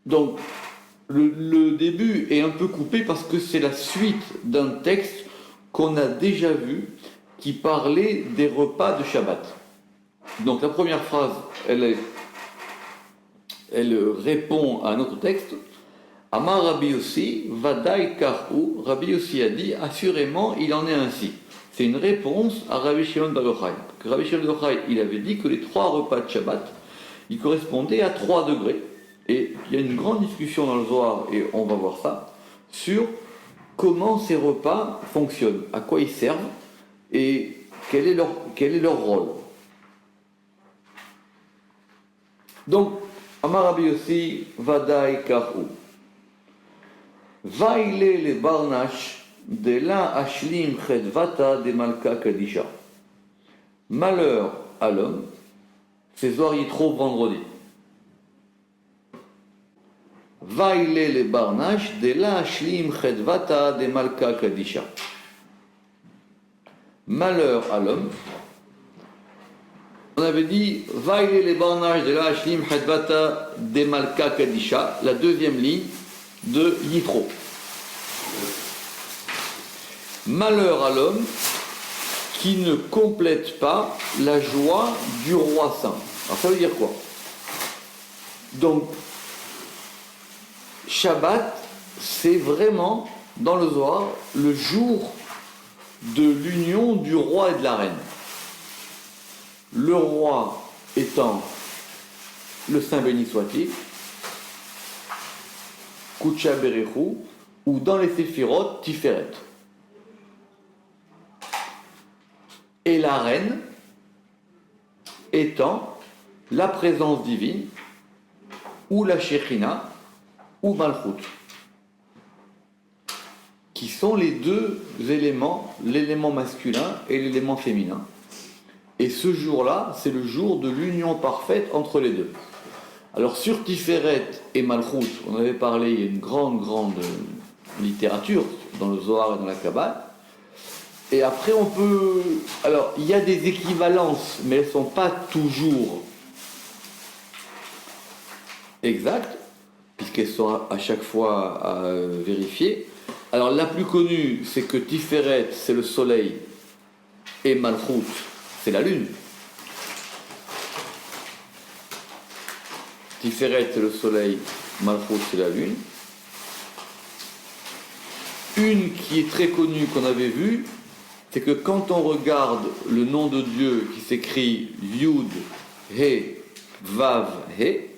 Donc, le début est un peu coupé parce que c'est la suite d'un texte qu'on a déjà vu qui parlait des repas de Shabbat. Donc, la première phrase, elle répond à un autre texte. Amar Rabbi Yossi, Vadai Karhu, Rabbi Yossi a dit, assurément, il en est ainsi. C'est une réponse à Rabbi Shimon bar Yochai. Rabbi Shimon bar Yochai, il avait dit que les 3 repas de Shabbat, ils correspondaient à 3 degrés. Et il y a une grande discussion dans le Zohar, et on va voir ça, sur comment ces repas fonctionnent, à quoi ils servent, et quel est leur rôle. Donc, Amar Rabbi Yossi, Vadai Karhu. Vaile le barnash de la ashlim chedvata de malka kadisha. Malheur à l'homme, c'est Zohar Yitro vendredi. Vaile le barnash de la ashlim chedvata de malka kadisha. Malheur à l'homme. On avait dit Vaile le barnash de la ashlim chedvata de malka kadisha, la deuxième ligne de Yitro. Malheur à l'homme qui ne complète pas la joie du roi saint. Alors ça veut dire quoi? Donc, Shabbat, c'est vraiment, dans le Zohar, le jour de l'union du roi et de la reine. Le roi étant le Saint béni soit-il, Kutsha Berechu, ou dans les Séphirot, Tiferet. Et la reine étant la présence divine, ou la Shekhinah, ou Malchut, qui sont les deux éléments, l'élément masculin et l'élément féminin. Et ce jour-là, c'est le jour de l'union parfaite entre les deux. Alors sur Tiferet et Malchut, on avait parlé, il y a une grande littérature dans le Zohar et dans la Kabbale. Et après on peut... Alors il y a des équivalences, mais elles ne sont pas toujours exactes, puisqu'elles sont à chaque fois à vérifier. Alors la plus connue, c'est que Tiferet, c'est le soleil, et Malchut, c'est la lune. Tiferet, c'est le soleil, Malchut, c'est la lune. Une qui est très connue, qu'on avait vue, c'est que quand on regarde le nom de Dieu qui s'écrit Yud, He, Vav, He,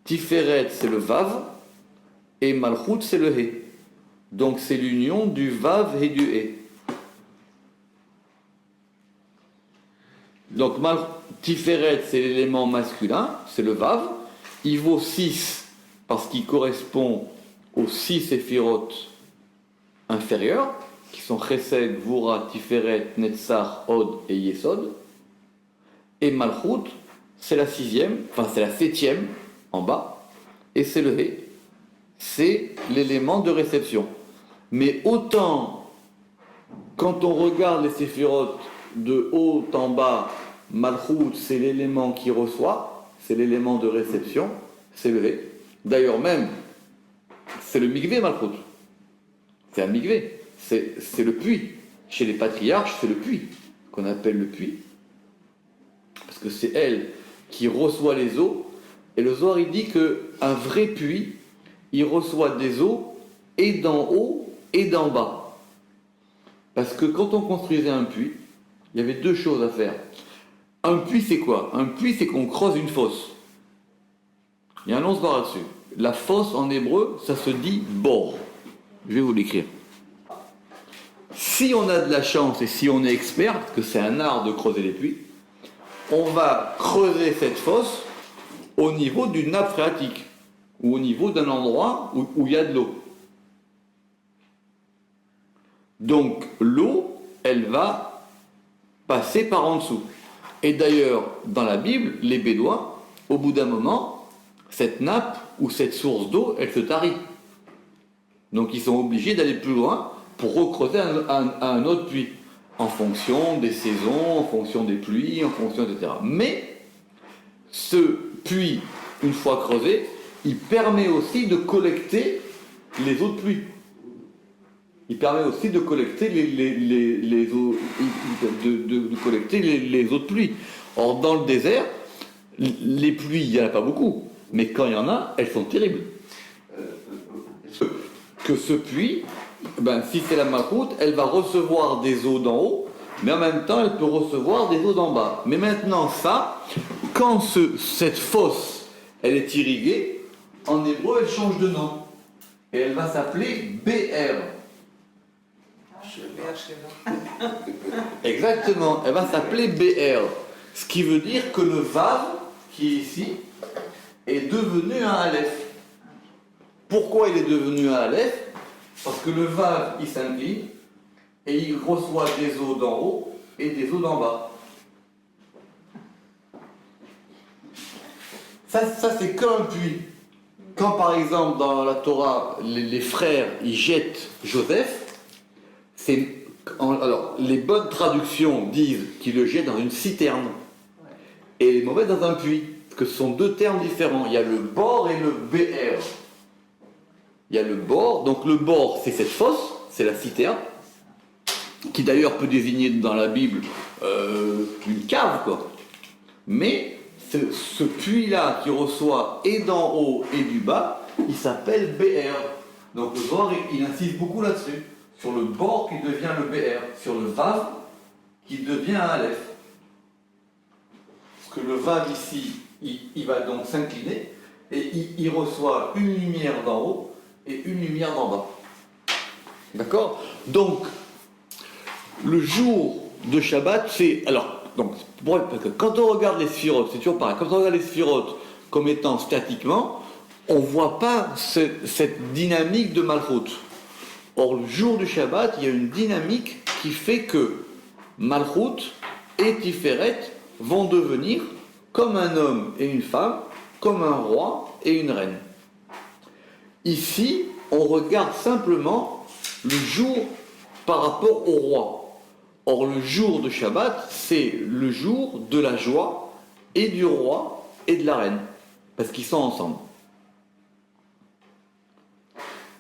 Tiferet, c'est le Vav, et Malchut, c'est le He. Donc c'est l'union du Vav et du He. Donc Tiferet, c'est l'élément masculin, c'est le Vav. Il vaut 6 parce qu'il correspond aux 6 séphirot inférieurs, qui sont Chesed, Gvura, Tiferet, Netzach, Od et Yesod. Et Malchut, c'est la 6e, enfin c'est la 7e en bas, et c'est le He. C'est l'élément de réception. Mais autant, quand on regarde les séphirot de haut en bas, Malchut, c'est l'élément qui reçoit, c'est l'élément de réception, c'est le He. D'ailleurs même, c'est le Mikvé Malchut. C'est un Mikvé, c'est le puits. Chez les patriarches, c'est le puits, qu'on appelle le puits. Parce que c'est elle qui reçoit les eaux. Et le Zohar, il dit qu'un vrai puits, il reçoit des eaux et d'en haut et d'en bas. Parce que quand on construisait un puits, il y avait 2 choses à faire. Un puits, c'est quoi? Un puits, c'est qu'on creuse une fosse. Il y a un nom là-dessus. La fosse, en hébreu, ça se dit bor. Je vais vous l'écrire. Si on a de la chance et si on est expert, parce que c'est un art de creuser les puits, on va creuser cette fosse au niveau d'une nappe phréatique, ou au niveau d'un endroit où il y a de l'eau. Donc l'eau, elle va passer par en dessous. Et d'ailleurs, dans la Bible, les Bédouins, au bout d'un moment, cette nappe ou cette source d'eau, elle se tarit. Donc ils sont obligés d'aller plus loin pour recreuser un autre puits, en fonction des saisons, en fonction des pluies, en fonction, etc. Mais ce puits, une fois creusé, il permet aussi de collecter les eaux de pluie. Il permet aussi de collecter les eaux, de collecter les eaux de pluie. Or, dans le désert, les pluies, il n'y en a pas beaucoup. Mais quand il y en a, elles sont terribles. Que ce puits, si c'est la Malchoute, elle va recevoir des eaux d'en haut, mais en même temps, elle peut recevoir des eaux d'en bas. Mais maintenant, ça, quand cette fosse, elle est irriguée, en hébreu, elle change de nom. Et elle va s'appeler BR. Exactement, elle va s'appeler BR. Ce qui veut dire que le Vav, qui est ici, est devenu un Aleph. Pourquoi il est devenu un Aleph? Parce que le Vav, il s'incline et il reçoit des eaux d'en haut et des eaux d'en bas. Ça c'est qu'un puits. Quand par exemple dans la Torah, les frères, ils jettent Joseph, alors, les bonnes traductions disent qu'il le jette dans une citerne et les mauvaises dans un puits, parce que ce sont deux termes différents. Il y a le bord et le BR. Il y a le bord, donc le bord c'est cette fosse, c'est la citerne, qui d'ailleurs peut désigner dans la Bible une cave, quoi. Mais ce puits-là qui reçoit et d'en haut et du bas, il s'appelle BR. Donc le bord, il insiste beaucoup là-dessus. Sur le bord qui devient le BR, sur le Vav qui devient un Aleph. Parce que le Vav ici, il va donc s'incliner et il reçoit une lumière d'en haut et une lumière d'en bas. D'accord? Donc, le jour de Shabbat, c'est... Alors, donc, parce que quand on regarde les sphirotes, c'est toujours pareil, quand on regarde les sphirotes comme étant statiquement, on ne voit pas cette dynamique de Malchut. Or, le jour du Shabbat, il y a une dynamique qui fait que Malchut et Tiferet vont devenir comme un homme et une femme, comme un roi et une reine. Ici, on regarde simplement le jour par rapport au roi. Or, le jour de Shabbat, c'est le jour de la joie et du roi et de la reine, parce qu'ils sont ensemble.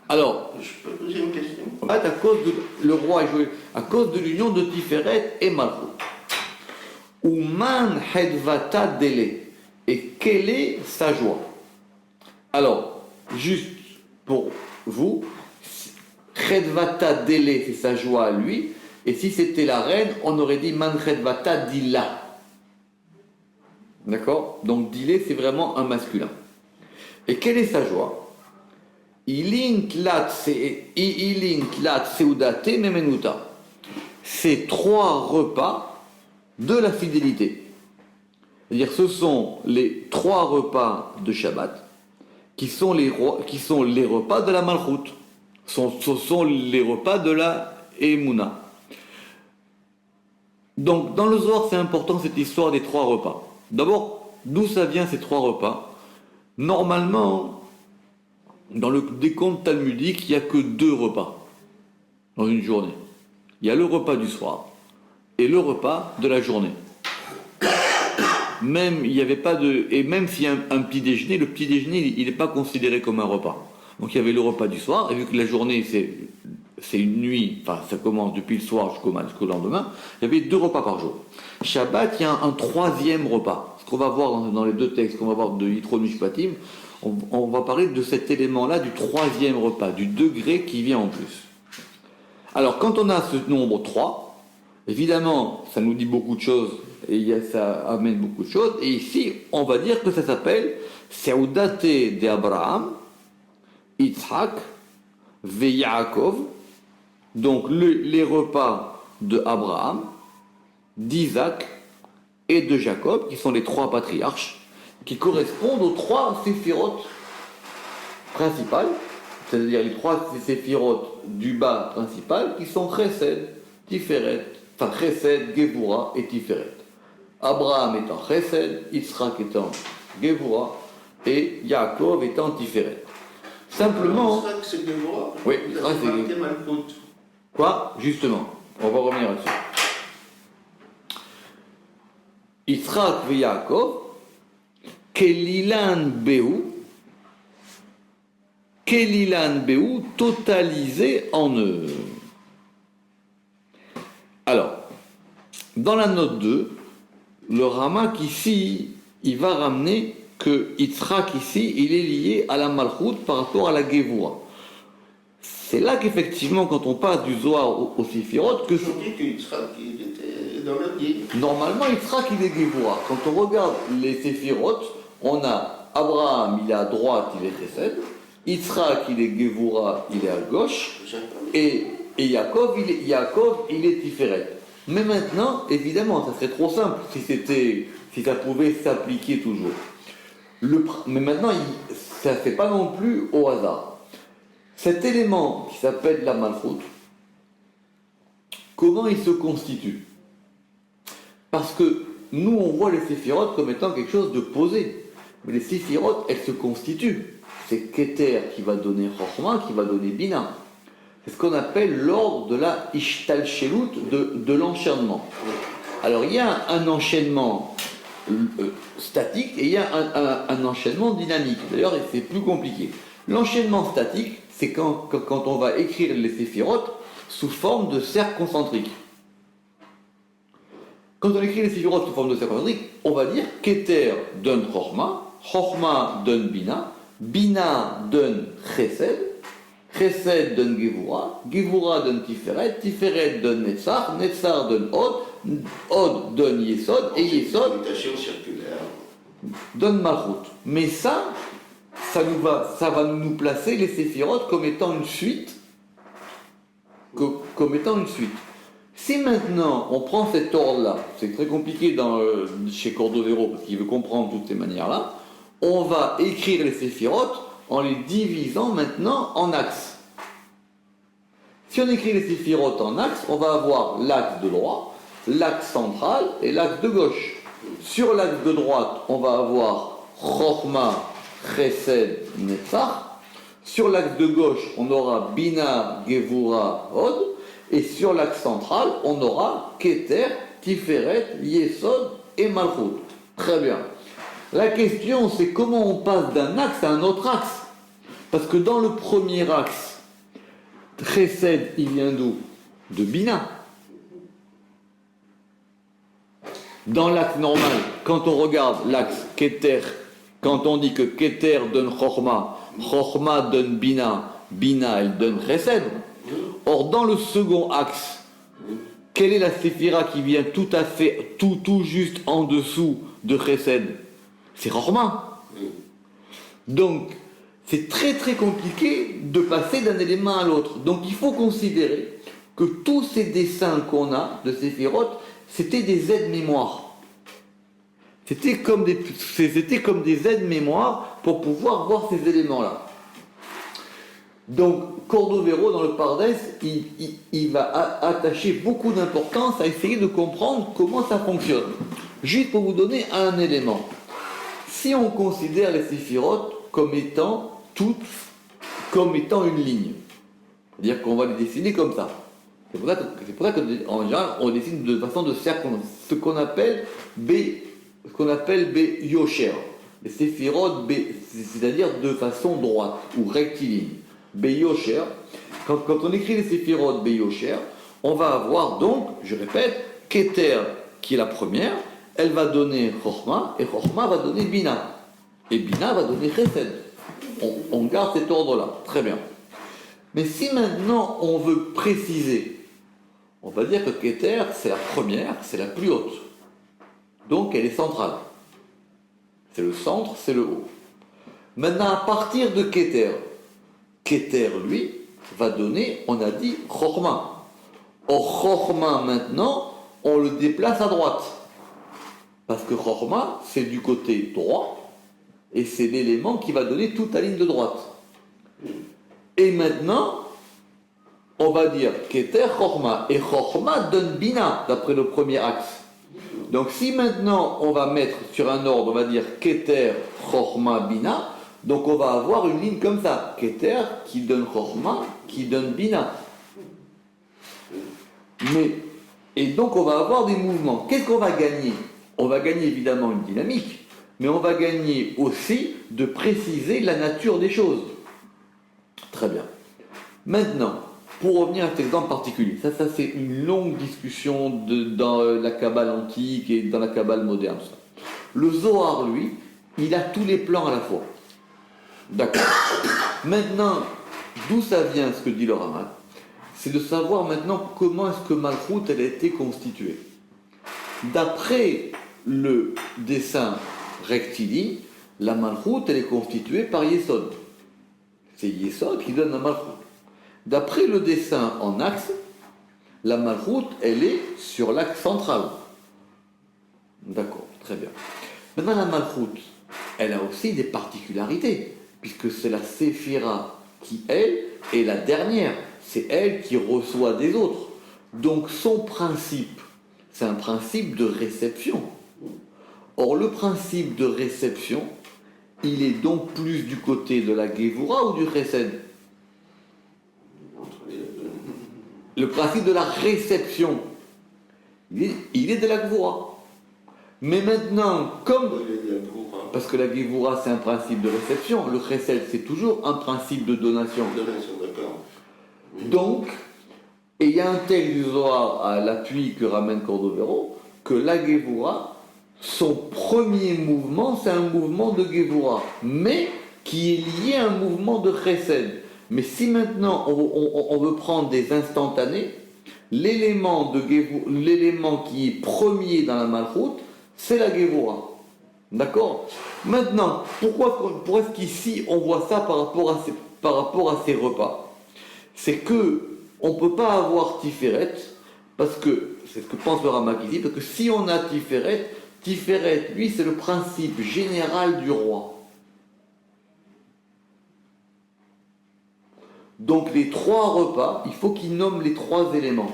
Alors, je peux poser une question? À cause de le roi est joué, à cause de l'union de Tiferet et Malchut. Uman hedvata dele. Et quelle est sa joie? Alors, juste pour vous, hedvata dele, c'est sa joie à lui. Et si c'était la reine, on aurait dit man hedvata dila. D'accord? Donc dile, c'est vraiment un masculin. Et quelle est sa joie? C'est 3 repas de la fidélité. C'est-à-dire ce sont les 3 repas de Shabbat qui sont les repas de la Malchut. Ce sont les repas de la Emouna. Donc dans le Zohar, c'est important cette histoire des 3 repas. D'abord, d'où ça vient ces 3 repas? Normalement, dans le décompte talmudique, il n'y a que 2 repas dans une journée. Il y a le repas du soir et le repas de la journée. Même il n'y avait pas de, et même s'il y a un petit déjeuner, le petit déjeuner il n'est pas considéré comme un repas. Donc il y avait le repas du soir, et vu que la journée c'est une nuit, enfin ça commence depuis le soir jusqu'au lendemain, il y avait 2 repas par jour. Shabbat, il y a un 3e repas. Ce qu'on va voir dans les 2 textes qu'on va voir de Yitro Mishpatim, on va parler de cet élément-là du 3e repas, du degré qui vient en plus. Alors, quand on a ce nombre 3, évidemment, ça nous dit beaucoup de choses, et ça amène beaucoup de choses, et ici, on va dire que ça s'appelle Seudate de Abraham, Yitzhak, ve Yaakov, donc les repas de Abraham, d'Isaac et de Jacob, qui sont les 3 patriarches, qui correspondent aux 3 séphirotes principales, c'est-à-dire les 3 séphirotes du bas principal, qui sont Chesed, Tiferet, enfin Chesed, Gevura et Tiferet. Abraham étant Chesed, Yitzhak étant Gevura et Yaakov étant Tiferet. Simplement... Yitzhak c'est Gevura? Oui, Yitzhak c'est Gevura. Quoi? Justement, on va revenir là-dessus. Yitzhak et Yaakov, Kelilan Behu, Kelilan Béou, totalisé en eux. Alors, dans la note 2, le Ramak ici, il va ramener que Yitzhak ici, il est lié à la Malchut par rapport à la Gevura. C'est là qu'effectivement, quand on passe du Zohar au Sifirot, que Ils ont dit que Yitzhak, il était dans le lit. normalement Yitzhak il est Gevura. Quand on regarde les Sifirot, on a Abraham, il est à droite, il est Chesed, Yitzhak, il est Gevura, il est à gauche, et Yaakov, il est Tiferet. Mais maintenant, évidemment, ça serait trop simple si ça pouvait s'appliquer toujours. Mais maintenant, ça ne fait pas non plus au hasard. Cet élément qui s'appelle la Malchut, comment il se constitue? Parce que nous, on voit les séphirotes comme étant quelque chose de posé. Mais les séphirotes, elles se constituent. C'est Keter qui va donner Chochma, qui va donner Bina. C'est ce qu'on appelle l'ordre de la Ishtalshelut, de l'enchaînement. Alors, il y a un enchaînement statique et il y a un enchaînement dynamique. D'ailleurs, c'est plus compliqué. L'enchaînement statique, c'est quand on va écrire les séphirotes sous forme de cercle concentrique. Quand on écrit les séphirotes sous forme de cercle concentrique, on va dire Keter donne Chochma, Chochma donne Bina, Bina donne Chesed, Chesed donne Gevura, Gevura donne Tiferet, Tiferet donne Netzar, Netzar donne Od, Od donne Yesod, et Yesod Mutation circulaire. donne Malchut. Mais ça va nous placer les séphirotes comme étant une suite. Comme étant une suite. Si maintenant on prend cet ordre-là, c'est très compliqué chez Cordovero parce qu'il veut comprendre toutes ces manières-là, on va écrire les séphirotes en les divisant maintenant en axes. Si on écrit les séphirotes en axes, on va avoir l'axe de droite, l'axe central et l'axe de gauche. Sur l'axe de droite, on va avoir Chochma, Chesed, Netzach. Sur l'axe de gauche, on aura Bina, Gevura, Od. Et sur l'axe central, on aura Keter, Tiferet, Yesod et Malchut. Très bien. La question, c'est comment on passe d'un axe à un autre axe. Parce que dans le premier axe, Chesed, il vient d'où? De Bina. Dans l'axe normal, quand on regarde l'axe Keter, quand on dit que Keter donne Chochma, Chochma donne Bina, Bina, elle donne Chesed. Or, dans le second axe, quelle est la séphira qui vient tout à fait, tout juste en dessous de Chesed? C'est Chochma. Donc, c'est très très compliqué de passer d'un élément à l'autre. Donc, il faut considérer que tous ces dessins qu'on a de séphirotes, c'était des aides-mémoires. C'était comme des aides-mémoires pour pouvoir voir ces éléments-là. Donc, Cordovero, dans le Pardes, il va attacher beaucoup d'importance à essayer de comprendre comment ça fonctionne. Juste pour vous donner un élément. Si on considère les séphirotes comme étant toutes, comme étant une ligne, c'est-à-dire qu'on va les dessiner comme ça. C'est pour ça qu'en général, on dessine de façon de cercle, ce qu'on appelle Yosher. Les séphirotes, c'est-à-dire de façon droite ou rectiligne. Yosher. Quand on écrit les séphirotes Yosher, on va avoir donc, je répète, Keter qui est la première, elle va donner Chochma, et Chochma va donner Bina. Et Bina va donner Chesed. On garde cet ordre-là. Très bien. Mais si maintenant on veut préciser, on va dire que Keter, c'est la première, c'est la plus haute. Donc elle est centrale. C'est le centre, c'est le haut. Maintenant, à partir de Keter, Keter, lui, va donner, on a dit, Chochma. Or, Chochma, maintenant, on le déplace à droite. Parce que Chochma, c'est du côté droit, et c'est l'élément qui va donner toute la ligne de droite. Et maintenant, on va dire Keter, Chochma. Et Chochma donne Bina, d'après le premier axe. Donc, si maintenant, on va mettre sur un ordre, on va dire Keter, Chochma, Bina, donc on va avoir une ligne comme ça. Keter qui donne Chochma, qui donne Bina. Et donc on va avoir des mouvements. Qu'est-ce qu'on va gagner? On va gagner évidemment une dynamique, mais on va gagner aussi de préciser la nature des choses. Maintenant, pour revenir à cet exemple particulier, ça c'est une longue discussion dans la Kabbale antique et dans la Kabbale moderne. Ça. Le Zohar, lui, il a tous les plans à la fois. D'accord. Maintenant, d'où ça vient ce que dit le Ramal? C'est de savoir maintenant comment est-ce que Malchut elle a été constituée. D'après le dessin rectiligne, la Malchut elle est constituée par Yesod. C'est Yesod qui donne la Malchut. D'après le dessin en axe, la Malchut elle est sur l'axe central. D'accord, très bien. Maintenant la Malchut, elle a aussi des particularités, puisque c'est la Séphira qui, elle, est la dernière. C'est elle qui reçoit des autres. Donc son principe, c'est un principe de réception. Or, le principe de réception, il est donc plus du côté de la Gévoura ou du Chesed? Le principe de la réception, il est de la Gévoura. Mais maintenant, comme... Parce que la Gévoura, c'est un principe de réception, le Chesed, c'est toujours un principe de donation. Donation, d'accord. Oui. Donc, et il y a un texte du Zohar à l'appui que ramène Cordovero, que la Gévoura, son premier mouvement, c'est un mouvement de Gévoura, mais qui est lié à un mouvement de Chesed. Mais si maintenant on veut prendre des instantanés, l'élément qui est premier dans la Malchut, c'est la Gévoura. D'accord? Maintenant, pourquoi est-ce qu'ici on voit ça par rapport à ces repas? C'est que on ne peut pas avoir Tiferet, parce que, c'est ce que pense le Ramak ici, parce que si on a Tiferet, lui, c'est le principe général du roi. Donc les trois repas, il faut qu'il nomme les trois éléments.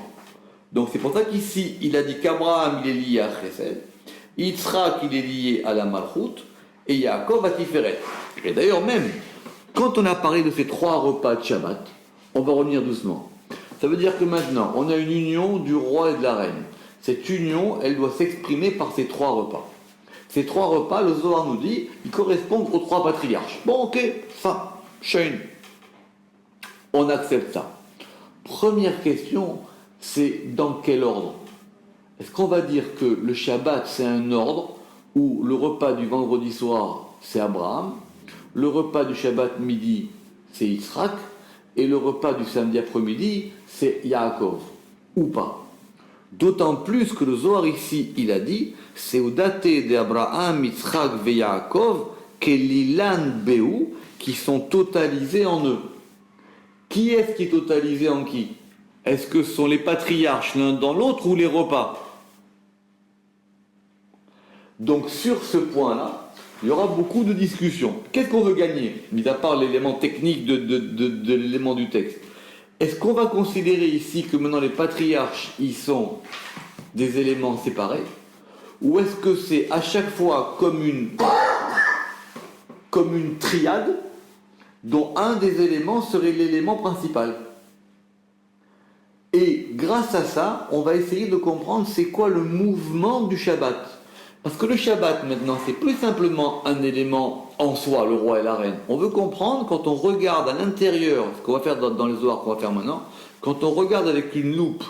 Donc c'est pour ça qu'ici, il a dit qu'Abraham, il est lié à Chesed, Yitzhak, il est lié à la Malchut, et Yaakov à Tiferet. Et d'ailleurs même, quand on a parlé de ces trois repas de Shabbat, on va revenir doucement. Ça veut dire que maintenant, on a une union du roi et de la reine. Cette union, elle doit s'exprimer par ces trois repas. Ces trois repas, le Zohar nous dit, ils correspondent aux trois patriarches. Bon, ok, ça, Shane. On accepte ça. Première question, c'est dans quel ordre? Est-ce qu'on va dire que le Shabbat, c'est un ordre où le repas du vendredi soir, c'est Abraham, le repas du Shabbat midi, c'est Yitzhak, et le repas du samedi après-midi, c'est Yaakov, ou pas? D'autant plus que le Zohar ici, il a dit, c'est au daté d'Abraham, Yitzhak et Yaakov, qu'Elilan Béou, qui sont totalisés en eux. Qui est-ce qui est totalisé en qui? Est-ce que ce sont les patriarches l'un dans l'autre ou les repas? Donc sur ce point-là, il y aura beaucoup de discussions. Qu'est-ce qu'on veut gagner, mis à part l'élément technique de l'élément du texte? Est-ce qu'on va considérer ici que maintenant les patriarches, ils sont des éléments séparés? Ou est-ce que c'est à chaque fois comme une triade dont un des éléments serait l'élément principal? Et grâce à ça, on va essayer de comprendre c'est quoi le mouvement du Shabbat. Parce que le Shabbat, maintenant, c'est plus simplement un élément en soi, le roi et la reine. On veut comprendre, quand on regarde à l'intérieur, ce qu'on va faire dans les Zohar qu'on va faire maintenant, quand on regarde avec une loupe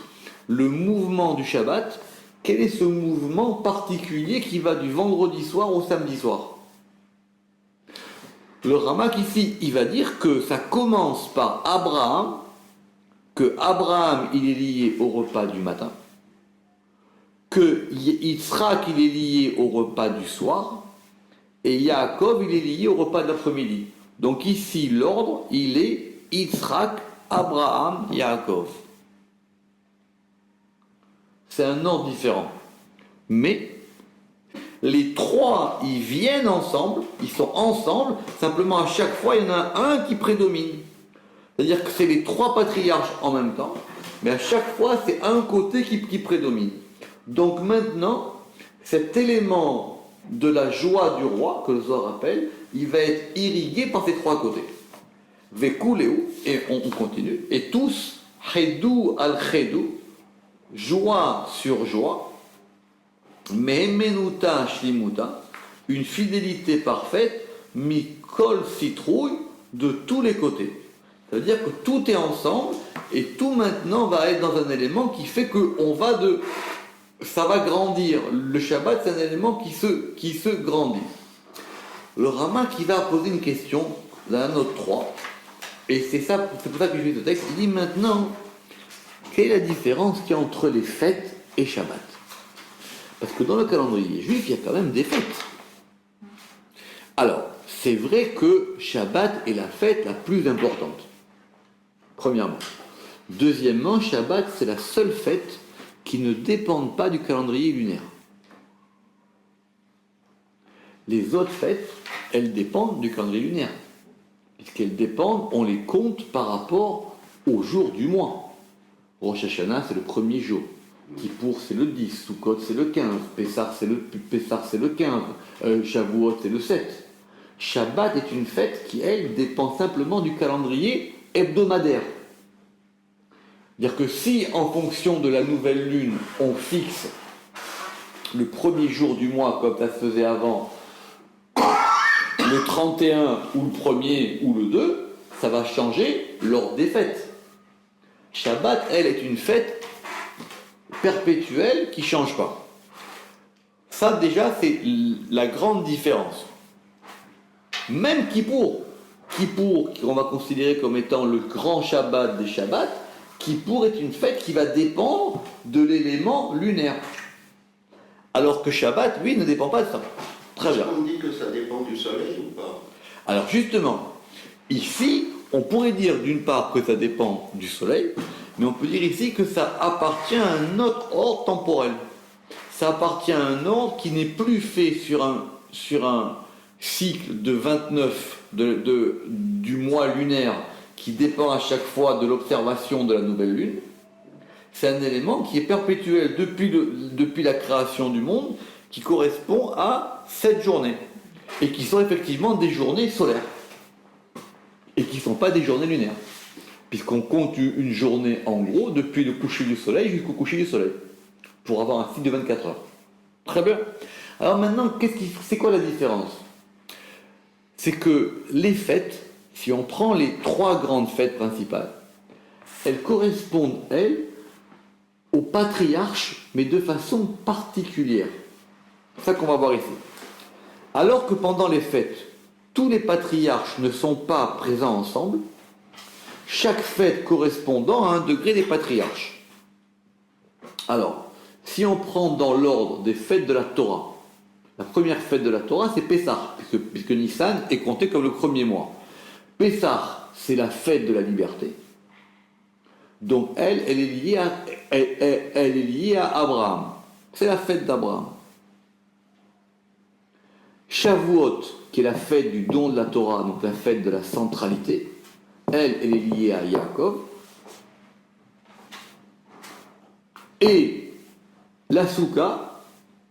le mouvement du Shabbat, quel est ce mouvement particulier qui va du vendredi soir au samedi soir? Le Ramak ici, il va dire que ça commence par Abraham, que Abraham, il est lié au repas du matin, que Yitzhak, il est lié au repas du soir, et Yaakov, il est lié au repas de l'après-midi. Donc ici, l'ordre, il est Yitzhak, Abraham, Yaakov. C'est un ordre différent. Mais les trois, ils viennent ensemble, ils sont ensemble, simplement à chaque fois, il y en a un qui prédomine. C'est-à-dire que c'est les trois patriarches en même temps, mais à chaque fois, c'est un côté qui prédomine. Donc maintenant, cet élément de la joie du roi, que le Zohar appelle, il va être irrigué par ces trois côtés. Vekuleu, et on continue, et tous, chedou al chedou, joie sur joie, mehemenuta shlimuta, une fidélité parfaite, mikol citrouille, de tous les côtés. Ça veut dire que tout est ensemble et tout maintenant va être dans un élément qui fait que ça va grandir. Le Shabbat, c'est un élément qui se grandit. Le Rama qui va poser une question dans la note 3, et c'est pour ça que je lis ce texte, il dit maintenant, quelle est la différence qu'il y a entre les fêtes et Shabbat? Parce que dans le calendrier juif, il y a quand même des fêtes. Alors, c'est vrai que Shabbat est la fête la plus importante. Premièrement. Deuxièmement, Shabbat, c'est la seule fête qui ne dépend pas du calendrier lunaire. Les autres fêtes, elles dépendent du calendrier lunaire. Puisqu'elles dépendent, on les compte par rapport au jour du mois. Rosh Hashanah, c'est le premier jour. Kippour, c'est le 10. Sukkot, c'est le 15. Pessah, c'est le 15. Shavuot, c'est le 7. Shabbat est une fête qui, elle, dépend simplement du calendrier hebdomadaire. C'est-à-dire que si, en fonction de la nouvelle lune, on fixe le premier jour du mois, comme ça se faisait avant, le 31 ou le 1er ou le 2, ça va changer l'ordre des fêtes. Shabbat, elle, est une fête perpétuelle qui ne change pas. Ça, déjà, c'est la grande différence. Même Kippour, qu'on va considérer comme étant le grand Shabbat des Shabbats, Kippour est une fête qui va dépendre de l'élément lunaire. Alors que Shabbat, lui, ne dépend pas de ça. Très bien. On dit que ça dépend du soleil ou pas? Alors justement, ici, on pourrait dire d'une part que ça dépend du soleil, mais on peut dire ici que ça appartient à un autre ordre temporel. Ça appartient à un ordre qui n'est plus fait sur un cycle de 29 du mois lunaire qui dépend à chaque fois de l'observation de la nouvelle lune. C'est un élément qui est perpétuel depuis la création du monde, qui correspond à 7 journées, et qui sont effectivement des journées solaires, et qui ne sont pas des journées lunaires, puisqu'on compte une journée en gros depuis le coucher du soleil jusqu'au coucher du soleil, pour avoir un cycle de 24 heures. Très bien. Alors maintenant, c'est quoi la différence? C'est que les fêtes, si on prend les 3 grandes fêtes principales, elles correspondent, elles, aux patriarches, mais de façon particulière. C'est ça qu'on va voir ici. Alors que pendant les fêtes, tous les patriarches ne sont pas présents ensemble, chaque fête correspondant à un degré des patriarches. Alors, si on prend dans l'ordre des fêtes de la Torah, la première fête de la Torah, c'est Pessah, puisque Nissan est compté comme le premier mois. Pessah, c'est la fête de la liberté. Donc elle est liée à Abraham. C'est la fête d'Abraham. Shavuot, qui est la fête du don de la Torah, donc la fête de la centralité, elle est liée à Yaakov. Et la Souka,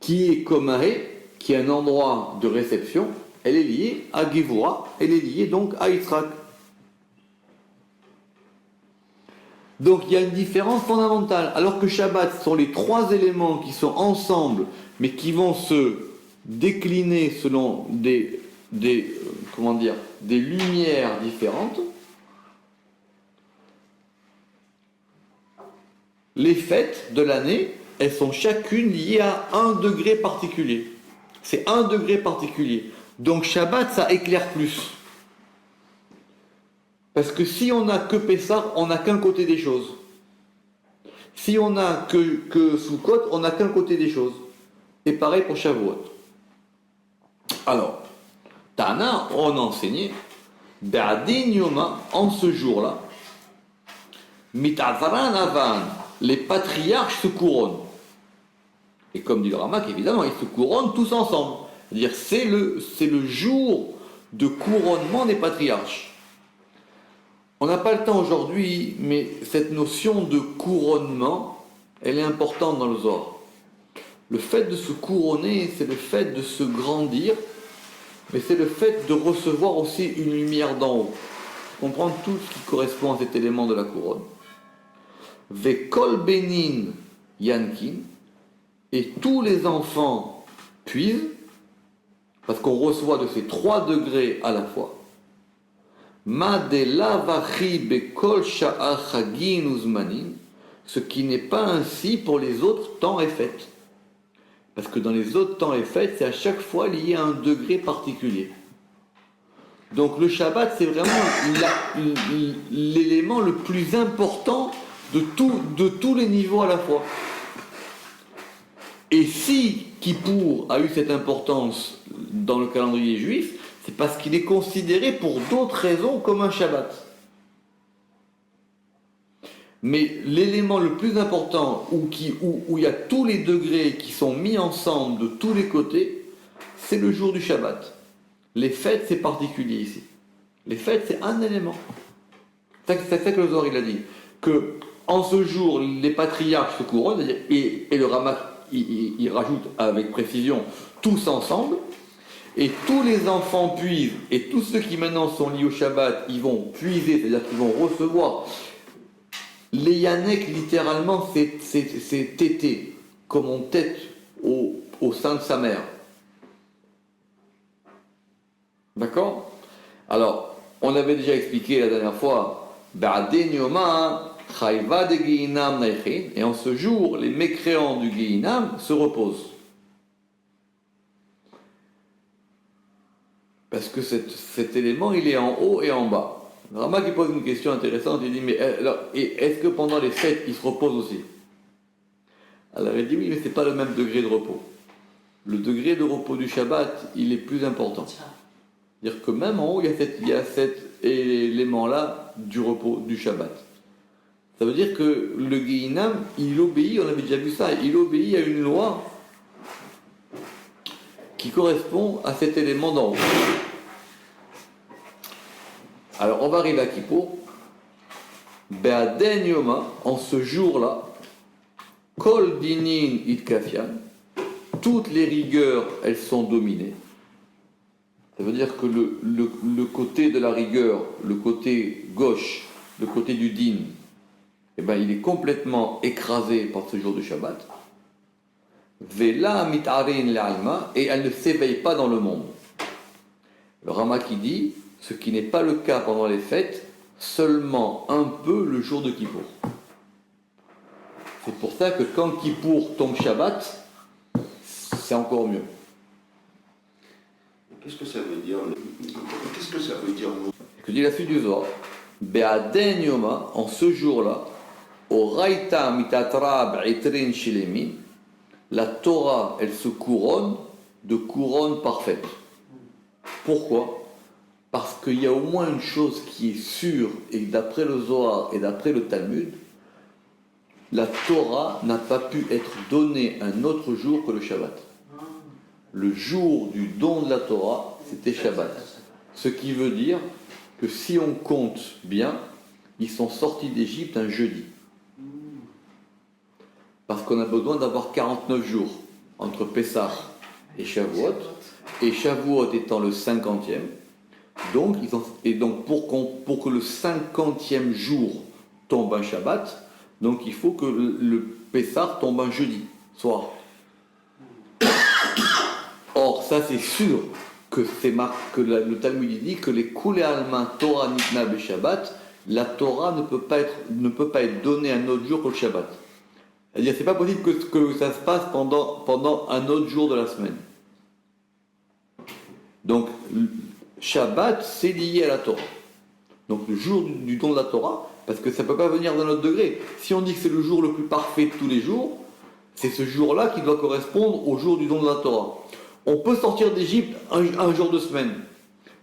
qui est Komahe, qui est un endroit de réception, elle est liée à Gevura, elle est liée donc à Yitzhak. Donc il y a une différence fondamentale. Alors que Shabbat sont les 3 éléments qui sont ensemble, mais qui vont se décliner selon des lumières différentes, les fêtes de l'année, elles sont chacune liées à un degré particulier. C'est un degré particulier. Donc Shabbat, ça éclaire plus. Parce que si on n'a que Pessah, on n'a qu'un côté des choses. Si on n'a que Sukkot, on n'a qu'un côté des choses. Et pareil pour Shavuot. Alors, Tana, on enseignait, Be'adin Yoma, en ce jour-là, Mitazran Avan, les patriarches se couronnent. Et comme dit le Ramak, évidemment, ils se couronnent tous ensemble. C'est-à-dire, c'est le jour de couronnement des patriarches. On n'a pas le temps aujourd'hui, mais cette notion de couronnement, elle est importante dans le Zohar. Le fait de se couronner, c'est le fait de se grandir, mais c'est le fait de recevoir aussi une lumière d'en haut. Comprendre tout ce qui correspond à cet élément de la couronne. Vekol benin yankin, et tous les enfants puisent, parce qu'on reçoit de ces 3 degrés à la fois. Ma de lavachi bekol sha'ar chagin uzmanin, ce qui n'est pas ainsi pour les autres temps et fêtes. Parce que dans les autres temps et fêtes, c'est à chaque fois lié à un degré particulier. Donc le Shabbat, c'est vraiment l'élément le plus important de tous les niveaux à la fois. Et si Kippour a eu cette importance dans le calendrier juif, c'est parce qu'il est considéré pour d'autres raisons comme un Shabbat. Mais l'élément le plus important où il y a tous les degrés qui sont mis ensemble de tous les côtés, c'est le jour du Shabbat. Les fêtes, c'est particulier ici. Les fêtes, c'est un élément. C'est ça que le Zohar il a dit. Que en ce jour, les patriarches se couronnent, et le Ramak il rajoute avec précision tous ensemble, et tous les enfants puisent, et tous ceux qui maintenant sont liés au Shabbat, ils vont puiser, c'est-à-dire qu'ils vont recevoir. Les Yannek, littéralement, c'est tété, comme on tète au sein de sa mère. D'accord? Alors, on avait déjà expliqué la dernière fois, et en ce jour, les mécréants du Gehinam se reposent. Parce que cet élément, il est en haut et en bas. Rama qui pose une question intéressante, il dit, mais alors, est-ce que pendant les fêtes, ils se reposent aussi? Alors il dit, oui, mais ce n'est pas le même degré de repos. Le degré de repos du Shabbat, il est plus important. C'est-à-dire que même en haut, il y a cet élément-là du repos du Shabbat. Ça veut dire que le Gehinam, il obéit, on avait déjà vu ça, il obéit à une loi qui correspond à cet élément d'en haut. Alors on va arriver à Kippour. Be'aden Yoma, en ce jour-là, Kol Dinin Itkafian, toutes les rigueurs, elles sont dominées. Ça veut dire que le côté de la rigueur, le côté gauche, le côté du din, eh ben, il est complètement écrasé par ce jour de Shabbat. Vela mitarin l'alma, et elle ne s'éveille pas dans le monde. Le Rama qui dit, ce qui n'est pas le cas pendant les fêtes, seulement un peu le jour de Kippour. C'est pour ça que quand Kippour tombe Shabbat, c'est encore mieux. Qu'est-ce que ça veut dire? Qu'est-ce que ça veut dire? Que dit la suite du Zohar. Be'aden Yoma, en ce jour-là, au Raïta mitatra b'itrin shilemin, la Torah, elle se couronne de couronne parfaite. Pourquoi? Parce qu'il y a au moins une chose qui est sûre, et d'après le Zohar et d'après le Talmud, la Torah n'a pas pu être donnée un autre jour que le Shabbat. Le jour du don de la Torah, c'était Shabbat. Ce qui veut dire que si on compte bien, ils sont sortis d'Égypte un jeudi. Parce qu'on a besoin d'avoir 49 jours entre Pessah et Shavuot. Et Shavuot étant le 50e. Donc, pour que le 50e jour tombe un Shabbat, donc il faut que le Pessah tombe un jeudi soir. Or, ça c'est sûr que le Talmud dit que les Kulei Alma Torah Nitna be Shabbat, la Torah ne peut pas être donnée un autre jour que le Shabbat. C'est-à-dire, c'est pas possible que ça se passe pendant un autre jour de la semaine. Donc, Shabbat, c'est lié à la Torah. Donc, le jour du don de la Torah, parce que ça ne peut pas venir d'un autre degré. Si on dit que c'est le jour le plus parfait de tous les jours, c'est ce jour-là qui doit correspondre au jour du don de la Torah. On peut sortir d'Égypte un jour de semaine,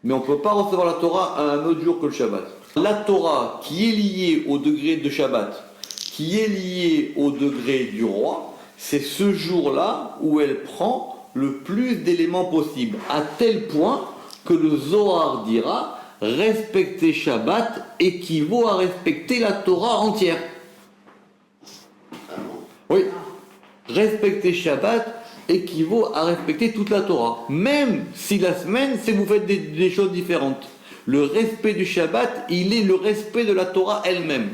mais on ne peut pas recevoir la Torah à un autre jour que le Shabbat. La Torah qui est liée au degré de Shabbat, qui est liée au degré du roi, c'est ce jour-là où elle prend le plus d'éléments possibles, à tel point que le Zohar dira « respecter Shabbat équivaut à respecter la Torah entière ». Oui, respecter Shabbat équivaut à respecter toute la Torah. Même si la semaine, c'est que vous faites des choses différentes. Le respect du Shabbat, il est le respect de la Torah elle-même.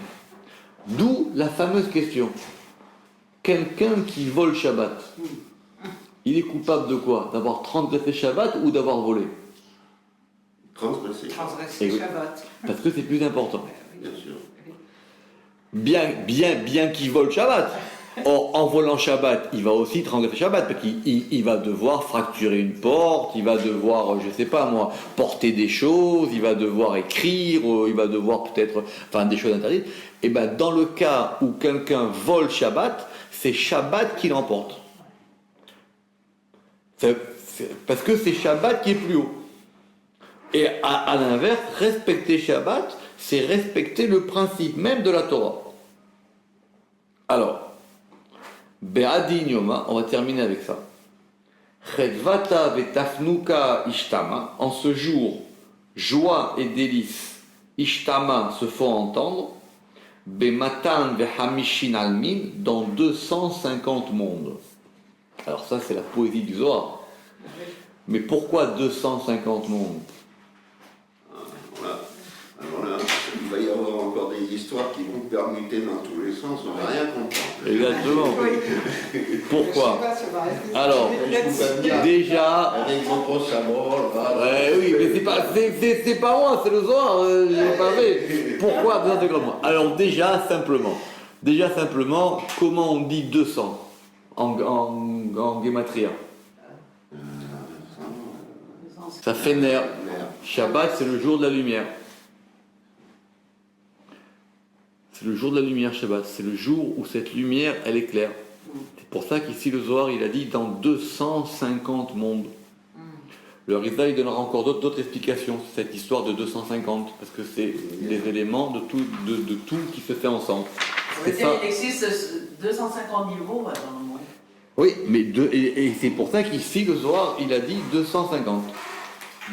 D'où la fameuse question. Quelqu'un qui vole Shabbat, il est coupable de quoi? D'avoir transgressé Shabbat ou d'avoir volé? Transgresser, Transgresser Et oui. Shabbat. Parce que c'est plus important. bien sûr. Bien qu'il vole Shabbat. Or, en volant Shabbat, il va aussi transgresser Shabbat, parce qu'il va devoir fracturer une porte, il va devoir, je sais pas moi, porter des choses, il va devoir écrire, il va devoir peut-être, enfin des choses interdites. Et bien, dans le cas où quelqu'un vole Shabbat, c'est Shabbat qui l'emporte. Parce que c'est Shabbat qui est plus haut. Et à l'inverse, respecter Shabbat, c'est respecter le principe même de la Torah. Alors, Be'adin Yoma, on va terminer avec ça. Chedvata vetafnuka ishtama, en ce jour, joie et délices, ishtama se font entendre, Be'matan vehamishin almin, dans 250 mondes. Alors ça, c'est la poésie du Zohar. Mais pourquoi 250 mondes? Voilà. Alors là, il va y avoir encore des histoires qui vont permuter dans tous les sens, on va rien comprendre. Exactement. Oui. Pourquoi? Le Shabbat, ça va rester- Alors, déjà, Avec votre sabot, ouais, oui, mais c'est pas moi, c'est le Zohar, j'ai pas fait. Pourquoi 250 mois? Alors déjà simplement, comment on dit 200 en Gematria? Ça fait ner. Shabbat, c'est le jour de la lumière. C'est le jour de la lumière, Shabbat. C'est le jour où cette lumière, elle éclaire. C'est pour ça qu'ici, le Zohar, il a dit dans 250 mondes. Le Rizal, il donnera encore d'autres explications sur cette histoire de 250, parce que c'est des éléments de tout qui se fait ensemble. Ça veut C'est dire ça. qu'il existe 250 niveaux dans le monde. Oui, mais et c'est pour ça qu'ici, le Zohar, il a dit 250.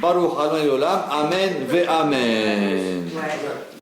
Baruch Adonai Olam, Amen ve Amen. Ouais.